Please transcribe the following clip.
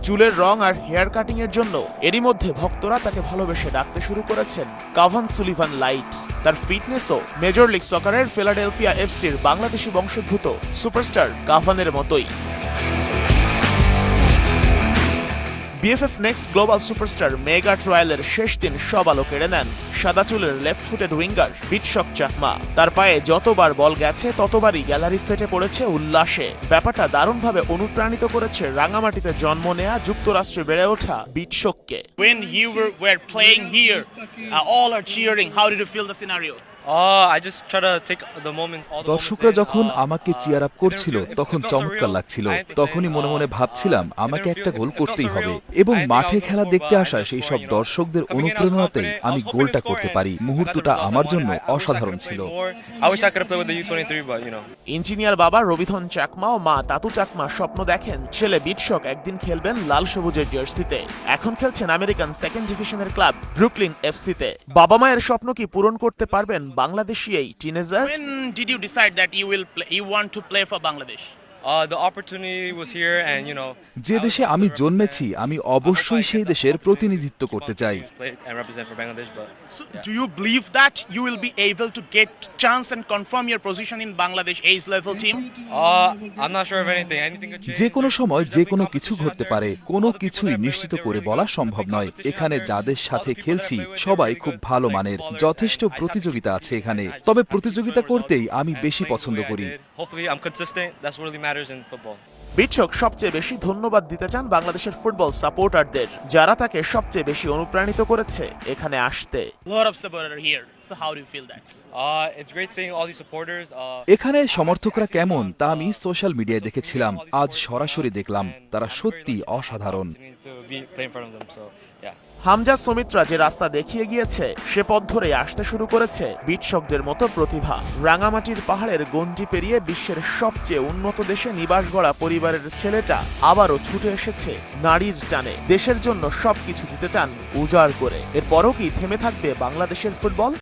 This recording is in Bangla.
চুলের রং আর হেয়ার কাটিং এর জন্য এরই মধ্যে ভক্তরা তাকে ভালোবেসে ডাকতে শুরু করেছেন কাভান সুলিভান লাইটস। তার ফিটনেসও মেজর লিগ সকারের ফিলাডেলফিয়া এফসির বাংলাদেশি বংশোদ্ভূত সুপারস্টার কাভানের মতোই। BFF next global superstar mega ট্রায়ালের শেষ দিন সব আলো কেড়ে নেন সাদা চুলের left footed winger Bitshok Chakma. তার পায়ে যতবার বল গেছে ততবারই গ্যালারি ফেটে পড়েছে উল্লাসে। ব্যাপারটা দারুণভাবে অনুপ্রাণিত করেছে রাঙামাটিতে জন্ম নেয়া যুক্তরাষ্ট্রে বেড়ে ওঠা বিটশককে। When you were playing here, all are cheering. How did you feel the scenario? I just try to take the moment. দর্শকরা যখন আমাকে চিয়ার আপ করছিল তখন চমৎকার লাগছিল। তখনই মনে মনে ভাবছিলাম আমাকে একটা গোল করতেই হবে এবং মাঠে খেলা দেখতে আসা সেই সব দর্শকদের অনুপ্রেরণাতেই আমি গোলটা করতে পারি। মুহূর্তটা আমার জন্য অসাধারণ ছিল। ইঞ্জিনিয়ার বাবা রবিধন চাকমা ও মা তাতু চাকমা স্বপ্ন দেখেন ছেলে বিটশক একদিন খেলবেন লাল সবুজের জার্সিতে। এখন খেলছেন আমেরিকান সেকেন্ড ডিভিশনের ক্লাব ব্রুকলিন এফসিতে। বাবা মায়ের স্বপ্ন কি পূরণ করতে পারবেন বাংলাদেশি এই teenager? When did you decide that you want to play for Bangladesh? The opportunity was here, and যে দেশে আমি জন্মেছি আমি অবশ্যই সেই দেশের প্রতিনিধিত্ব করতে চাই। So, do you believe that you will be able to get chance and confirm your position in Bangladesh age level team? I'm not sure of anything. Anything could change. যে কোনো সময় যে কোনো কিছু ঘটতে পারে, কোনো কিছুই নিশ্চিত করে বলা সম্ভব নয়। এখানে যাদের সাথে খেলছি সবাই খুব ভালো মানের, যথেষ্ট প্রতিযোগিতা আছে এখানে। তবে প্রতিযোগিতা করতেই আমি বেশি পছন্দ করি। Hopefully I'm consistent. That's what really matters in football. বিটশক সবচেয়ে বেশি ধন্যবাদ দিতে চান বাংলাদেশের ফুটবল সাপোর্টারদের, যারা তাকে সবচেয়ে বেশি অনুপ্রাণিত করেছে এখানে আসতে। A lot of supporters here. So how do you feel that? It's great seeing all these supporters. এখানে সমর্থকরা কেমন তা আমি সোশ্যাল মিডিয়ায় দেখেছিলাম, আজ সরাসরি দেখলাম। তারা সত্যি অসাধারণ। হামজা সুমিত্রা যে রাস্তা দেখিয়ে গিয়েছে সে পথ ধরে আসতে শুরু করেছে বিটশকদের মতো প্রতিভা। রাঙামাটির পাহাড়ের গণ্ডি পেরিয়ে বিশ্বের সবচেয়ে উন্নত দেশে নিবাস গড়া পরিবারের ছেলেটা আবারও ছুটে এসেছে নারীর টানে। দেশের জন্য সবকিছু দিতে চান উজাড় করে। এরপরও কি থেমে থাকবে বাংলাদেশের ফুটবল?